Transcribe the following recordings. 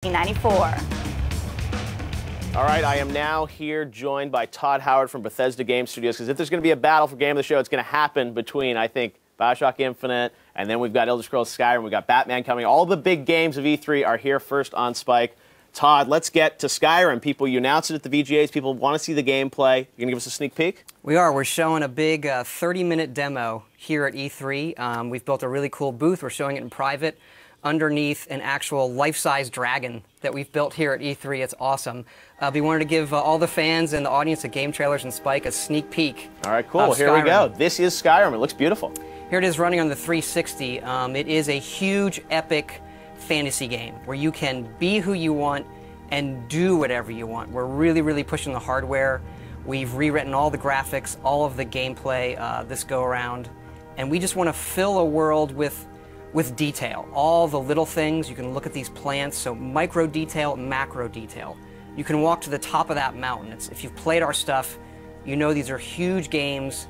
1994. All right, I am now here joined by Todd Howard from Bethesda Game Studios, because if there's going to be a battle for Game of the Show, it's going to happen between, I think, BioShock Infinite, and then we've got Elder Scrolls Skyrim, we've got Batman coming. All the big games of E3 are here first on Spike. Todd, let's get to Skyrim. People, you announced it at the VGAs. People want to see the gameplay. You're going to give us a sneak peek? We are. We're showing a big 30-minute demo here at E3. We've built a really cool booth. We're showing it in private underneath an actual life-size dragon that we've built here at E3. It's awesome. We wanted to give all the fans and the audience of Game Trailers and Spike a sneak peek. All right, cool. Here we go. This is Skyrim. It looks beautiful. Here it is running on the 360. It is a huge, epic fantasy game where you can be who you want and do whatever you want. We're really, really pushing the hardware. We've rewritten all the graphics, all of the gameplay this go-around, and we just want to fill a world with detail. All the little things. You can look at these plants, so micro detail, macro detail. You can walk to the top of that mountain. If you've played our stuff, you know these are huge games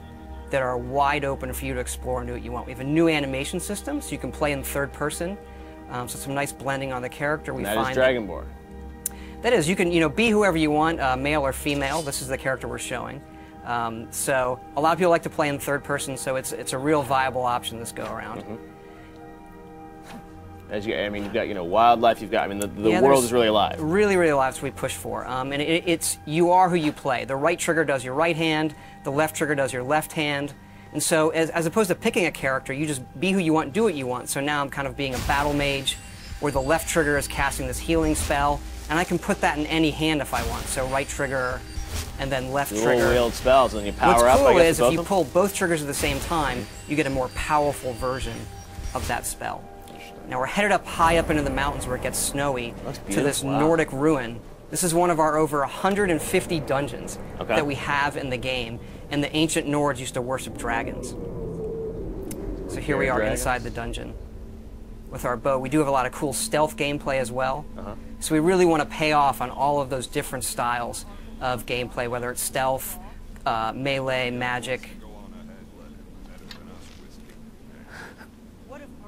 that are wide open for you to explore and do what you want. We have a new animation system, so you can play in third person. So some nice blending on the character. That is Dragonborn. That is, you can be whoever you want, male or female. This is the character we're showing. So a lot of people like to play in third person, so it's a real viable option this go around. Mm-hmm. You've got wildlife. You've got the world is really alive. Really, really alive. That's what we push for. And it's you are who you play. The right trigger does your right hand. The left trigger does your left hand. And so, as opposed to picking a character, you just be who you want, do what you want. So now I'm kind of being a battle mage, where the left trigger is casting this healing spell, and I can put that in any hand if I want. So right trigger, and then left trigger. Dual wield spells, and you power up. What's cool is if you pull both triggers at the same time, you get a more powerful version of that spell. Now we're headed up high up into the mountains where it gets snowy to this Nordic ruin. This is one of our over 150 dungeons that we have in the game, and the ancient Nords used to worship dragons. So here we are inside the dungeon with our bow. We do have a lot of cool stealth gameplay as well. So we really want to pay off on all of those different styles of gameplay, whether it's stealth, melee, magic.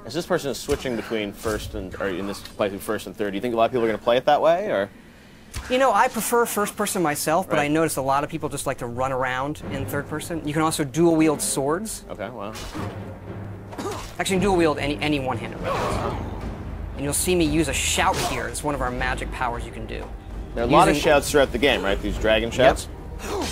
As this person is switching between first and third, do you think a lot of people are going to play it that way, or? I prefer first person myself, but I notice a lot of people just like to run around in third person. You can also dual wield swords. Okay, wow. Actually, dual wield any one-handed weapons. And you'll see me use a shout here. It's one of our magic powers you can do. There are a lot of shouts throughout the game, right? These dragon shouts? Yep.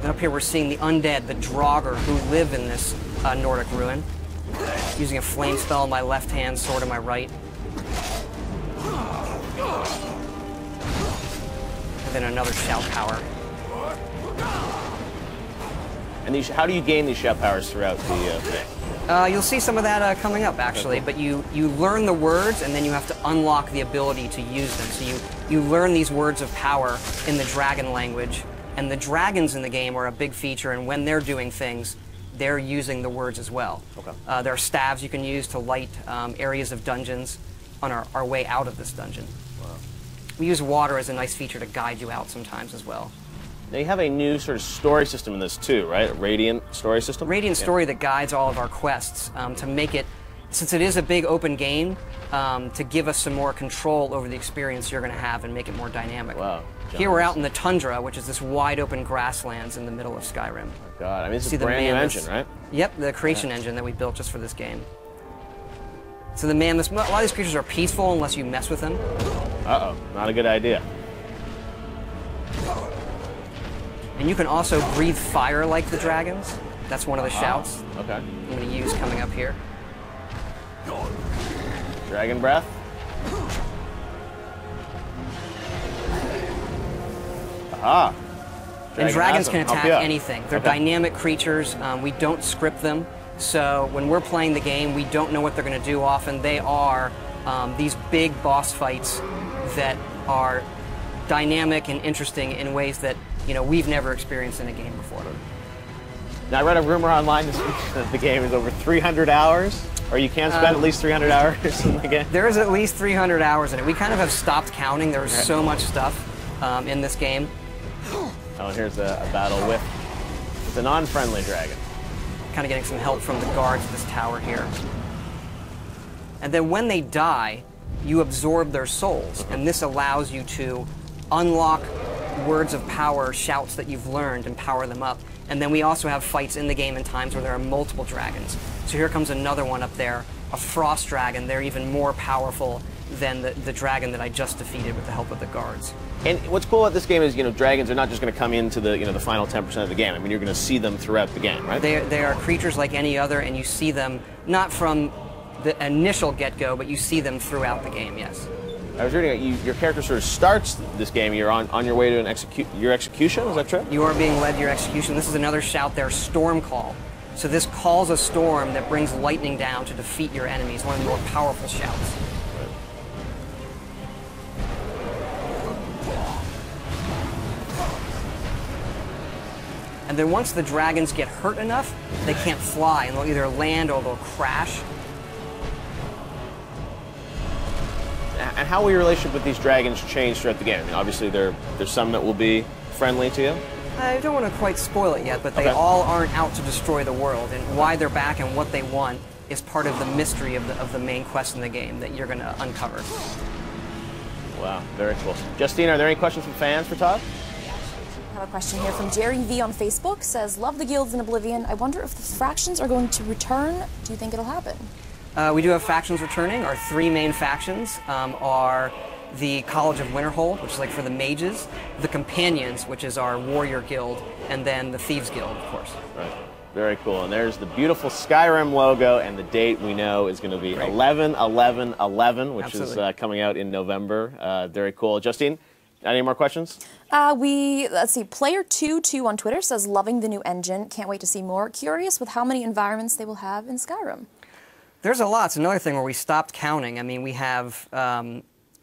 And up here we're seeing the undead, the Draugr, who live in this Nordic ruin. Using a flame spell in my left hand, sword in my right. And then another shout power. And how do you gain these shout powers throughout the thing? You'll see some of that coming up, actually. But you learn the words, and then you have to unlock the ability to use them. So you learn these words of power in the dragon language. And the dragons in the game are a big feature, and when they're doing things, they're using the words as well. There are staves you can use to light areas of dungeons on our way out of this dungeon. Wow. We use water as a nice feature to guide you out sometimes as well. Now you have a new sort of story system in this too, right? A Radiant story system? Radiant story that guides all of our quests to make it, since it is a big open game, to give us some more control over the experience you're going to have and make it more dynamic. Wow. Here we're out in the tundra, which is this wide open grasslands in the middle of Skyrim. Oh my God, it's a brand new engine, right? Yep, the creation engine that we built just for this game. So a lot of these creatures are peaceful unless you mess with them. Uh-oh, not a good idea. And you can also breathe fire like the dragons. That's one of the shouts. Okay. I'm going to use coming up here. Dragon breath. Aha. And dragons can attack anything. They're dynamic creatures. We don't script them. So when we're playing the game, we don't know what they're going to do often. They are these big boss fights that are dynamic and interesting in ways that we've never experienced in a game before. Now, I read a rumor online this week that the game is over 300 hours, or you can spend at least 300 hours in the game. There is at least 300 hours in it. We kind of have stopped counting. There's so much stuff in this game. Oh, and here's a battle with the non-friendly dragon. kind of getting some help from the guards of this tower here. And then when they die, you absorb their souls, and this allows you to unlock words of power, shouts that you've learned, and power them up. And then we also have fights in the game in times where there are multiple dragons. So here comes another one up there, a frost dragon. They're even more powerful than the dragon that I just defeated with the help of the guards. And what's cool about this game is, dragons are not just going to come into the, the final 10% of the game. I mean, you're going to see them throughout the game, right? They are creatures like any other, and you see them not from the initial get-go, but you see them throughout the game, yes. I was reading your character sort of starts this game. You're on your way to your execution. Is that true? You are being led to your execution. This is another shout there, Storm Call. So this calls a storm that brings lightning down to defeat your enemies. One of the more powerful shouts. And then once the dragons get hurt enough, they can't fly, and they'll either land or they'll crash. And how will your relationship with these dragons change throughout the game? I mean, obviously, there's some that will be friendly to you. I don't want to quite spoil it yet, but they all aren't out to destroy the world, and why they're back and what they want is part of the mystery of the main quest in the game that you're going to uncover. Wow, very cool. Justine, are there any questions from fans for Todd? I have a question here from Jerry V on Facebook. Says, love the guilds in Oblivion. I wonder if the fractions are going to return. Do you think it'll happen? We do have factions returning. Our three main factions are the College of Winterhold, which is like for the mages, the Companions, which is our warrior guild, and then the Thieves Guild, of course. Right. Very cool. And there's the beautiful Skyrim logo, and the date we know is going to be 11/11/11, which Absolutely. is coming out in November. Very cool. Justine, any more questions? Let's see, Player22 on Twitter says, loving the new engine. Can't wait to see more. Curious with how many environments they will have in Skyrim. There's a lot. It's another thing where we stopped counting. I mean, we have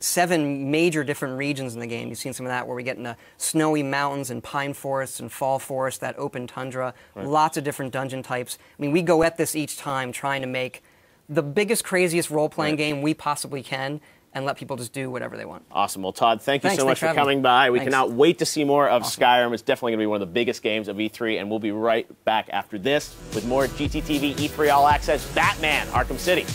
7 major different regions in the game. You've seen some of that where we get into snowy mountains and pine forests and fall forests, that open tundra, lots of different dungeon types. I mean, we go at this each time trying to make the biggest, craziest role-playing game we possibly can and let people just do whatever they want. Awesome. Well, Todd, thank you so much for coming by. We cannot wait to see more of Skyrim. It's definitely going to be one of the biggest games of E3, and we'll be right back after this with more GTTV E3 All Access Batman Arkham City.